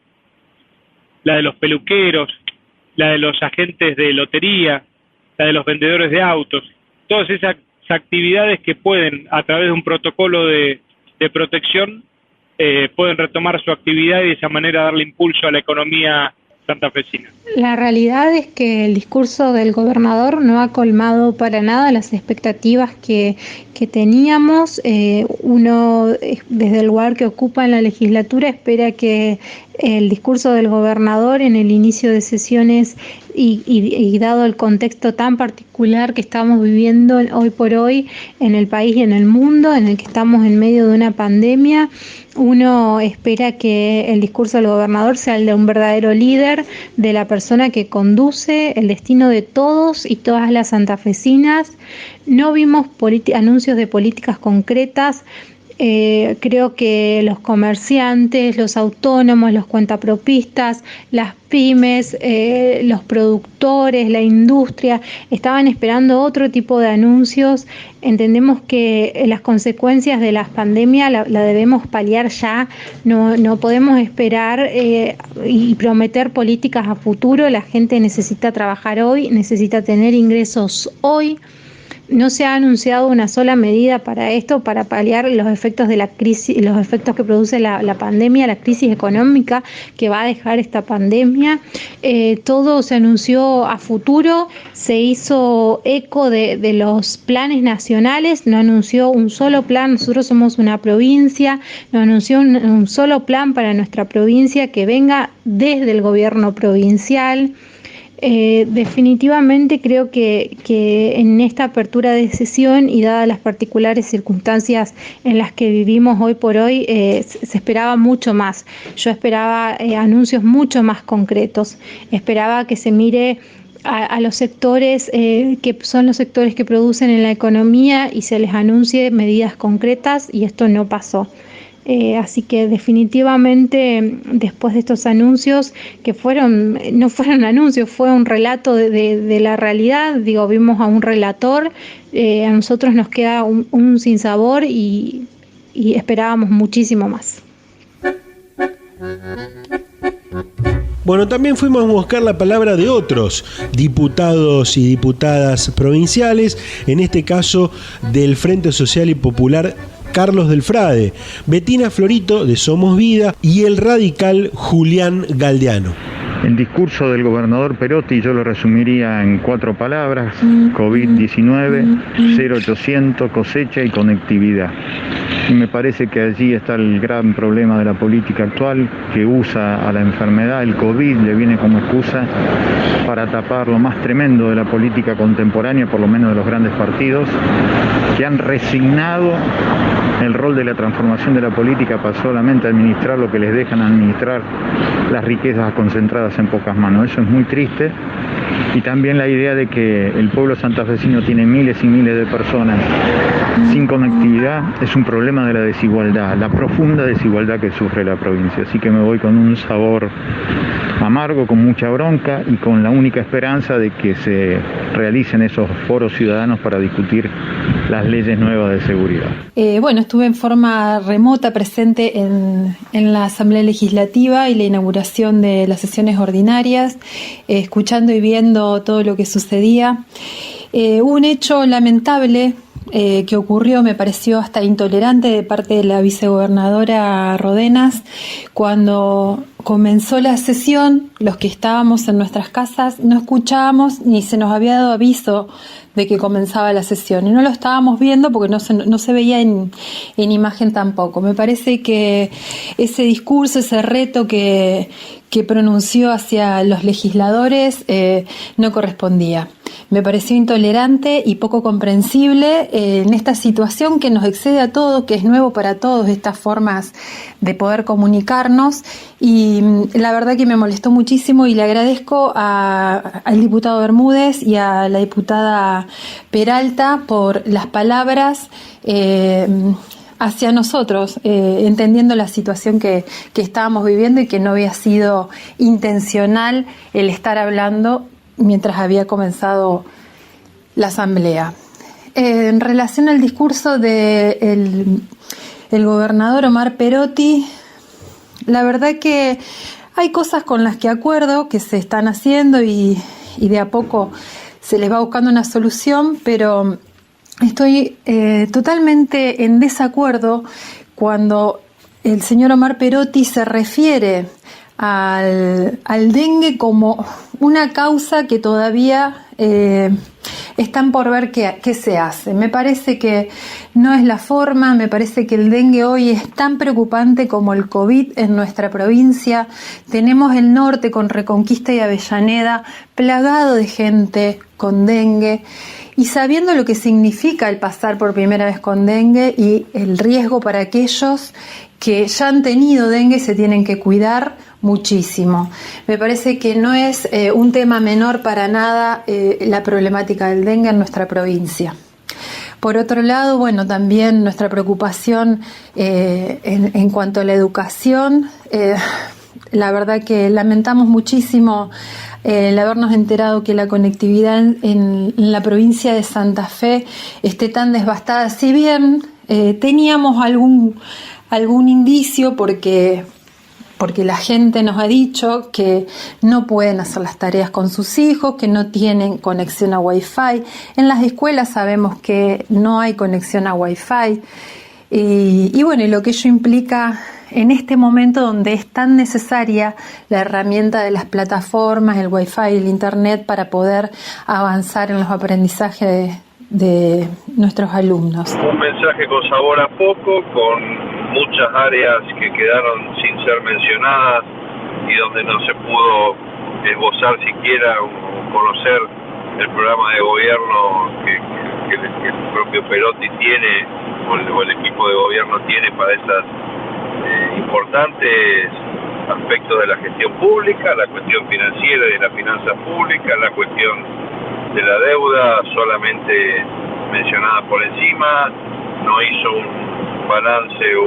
la de los peluqueros, la de los agentes de lotería, la de los vendedores de autos, todas esas actividades que pueden, a través de un protocolo de protección, pueden retomar su actividad y de esa manera darle impulso a la economía santafesina.
La realidad es que el discurso del gobernador no ha colmado para nada las expectativas que teníamos. Uno, desde el lugar que ocupa en la legislatura, espera que el discurso del gobernador en el inicio de sesiones y dado el contexto tan particular que estamos viviendo hoy por hoy en el país y en el mundo, en el que estamos en medio de una pandemia, uno espera que el discurso del gobernador sea el de un verdadero líder, de la persona que conduce el destino de todos y todas las santafesinas. No vimos anuncios de políticas concretas. Creo que los comerciantes, los autónomos, los cuentapropistas, las pymes, los productores, la industria, estaban esperando otro tipo de anuncios. Entendemos que las consecuencias de la pandemia la debemos paliar ya, no podemos esperar y prometer políticas a futuro. La gente necesita trabajar hoy, necesita tener ingresos hoy. No se ha anunciado una sola medida para esto, para paliar los efectos de la crisis, los efectos que produce la pandemia, la crisis económica que va a dejar esta pandemia. Todo se anunció a futuro, se hizo eco de los planes nacionales, no anunció un solo plan. Nosotros somos una provincia, no anunció un solo plan para nuestra provincia que venga desde el gobierno provincial. Definitivamente creo que en esta apertura de sesión y dadas las particulares circunstancias en las que vivimos hoy por hoy, se esperaba mucho más. Yo esperaba anuncios mucho más concretos, esperaba que se mire a los sectores que son los sectores que producen en la economía y se les anuncie medidas concretas, y esto no pasó. Así que definitivamente después de estos anuncios, que no fueron anuncios, fue un relato de la realidad, vimos a un relator, a nosotros nos queda un sinsabor y esperábamos muchísimo más.
Bueno, también fuimos a buscar la palabra de otros diputados y diputadas provinciales, en este caso del Frente Social y Popular Carlos del Frade, Betina Florito de Somos Vida y el radical Julián Galdeano.
El discurso del gobernador Perotti yo lo resumiría en 4 palabras: COVID-19, 0800, cosecha y conectividad. y me parece que allí está el gran problema de la política actual, que usa a la enfermedad, el COVID, le viene como excusa para tapar lo más tremendo de la política contemporánea, por lo menos de los grandes partidos, que han resignado el rol de la transformación de la política para solamente administrar lo que les dejan administrar, las riquezas concentradas en pocas manos. Eso es muy triste. Y también la idea de que el pueblo santafesino tiene miles y miles de personas sin conectividad es un problema de la desigualdad, la profunda desigualdad que sufre la provincia. Así que me voy con un sabor amargo, con mucha bronca y con la única esperanza de que se realicen esos foros ciudadanos para discutir las leyes nuevas de seguridad.
Bueno, estuve en forma remota presente en la Asamblea Legislativa y la inauguración de las sesiones ordinarias, escuchando y viendo todo lo que sucedía. Hubo un hecho lamentable que ocurrió, me pareció hasta intolerante de parte de la vicegobernadora Rodenas. Cuando comenzó la sesión, los que estábamos en nuestras casas no escuchábamos ni se nos había dado aviso de que comenzaba la sesión y no lo estábamos viendo porque no se veía en imagen tampoco. Me parece que ese discurso, ese reto que pronunció hacia los legisladores no correspondía. Me pareció intolerante y poco comprensible en esta situación que nos excede a todos, que es nuevo para todos, estas formas de poder comunicarnos, y la verdad que me molestó muchísimo y le agradezco al diputado Bermúdez y a la diputada Peralta por las palabras hacia nosotros, entendiendo la situación que estábamos viviendo y que no había sido intencional el estar hablando mientras había comenzado la asamblea. En relación al discurso del gobernador Omar Perotti, la verdad que hay cosas con las que acuerdo que se están haciendo y de a poco se les va buscando una solución, pero estoy totalmente en desacuerdo cuando el señor Omar Perotti se refiere al dengue como una causa que todavía están por ver qué se hace. Me parece que no es la forma, me parece que el dengue hoy es tan preocupante como el COVID en nuestra provincia. Tenemos el norte con Reconquista y Avellaneda plagado de gente con dengue, y sabiendo lo que significa el pasar por primera vez con dengue y el riesgo para aquellos que ya han tenido dengue, se tienen que cuidar muchísimo. Me parece que no es un tema menor para nada la problemática del dengue en nuestra provincia. Por otro lado, bueno, también nuestra preocupación en cuanto a la educación. La verdad que lamentamos muchísimo el habernos enterado que la conectividad en la provincia de Santa Fe esté tan devastada. Si bien teníamos algún indicio porque la gente nos ha dicho que no pueden hacer las tareas con sus hijos, que no tienen conexión a Wi-Fi. En las escuelas sabemos que no hay conexión a Wi-Fi. Y bueno, y lo que ello implica en este momento donde es tan necesaria la herramienta de las plataformas, el Wi-Fi, el Internet, para poder avanzar en los aprendizajes de nuestros alumnos.
Un mensaje con sabor a poco, con muchas áreas que quedaron sin ser mencionadas y donde no se pudo esbozar siquiera o conocer el programa de gobierno que el propio Perotti tiene o el equipo de gobierno tiene para esas importantes aspectos de la gestión pública, la cuestión financiera y de la finanza pública, la cuestión de la deuda solamente mencionada por encima, no hizo un balance o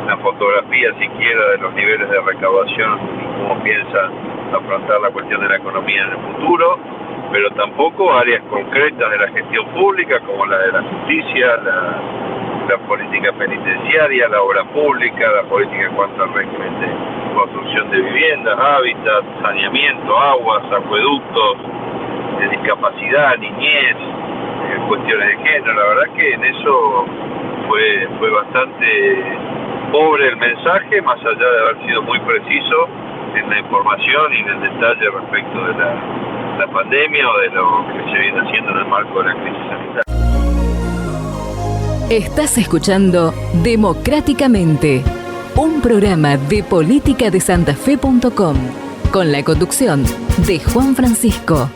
una fotografía siquiera de los niveles de recaudación y cómo piensa afrontar la cuestión de la economía en el futuro, pero tampoco áreas concretas de la gestión pública como la de la justicia, la política penitenciaria, la obra pública, la política en cuanto al régimen de construcción de viviendas, hábitat, saneamiento, aguas, acueductos, de discapacidad, niñez, cuestiones de género. La verdad que en eso fue bastante pobre el mensaje, más allá de haber sido muy preciso en la información y en el detalle respecto de la pandemia o de lo que se viene haciendo en el marco de la crisis sanitaria.
Estás escuchando Democráticamente, un programa de política de santafe.com, con la conducción de Juan Francisco.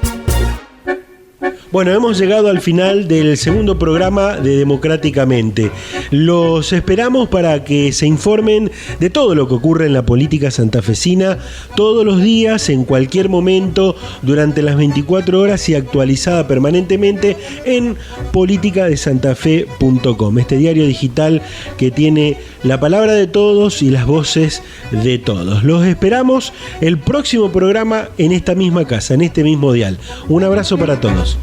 Bueno, hemos llegado al final del segundo programa de Democráticamente. Los esperamos para que se informen de todo lo que ocurre en la política santafesina todos los días, en cualquier momento, durante las 24 horas y actualizada permanentemente en politicadesantafe.com, este diario digital que tiene la palabra de todos y las voces de todos. Los esperamos el próximo programa en esta misma casa, en este mismo dial. Un abrazo para todos.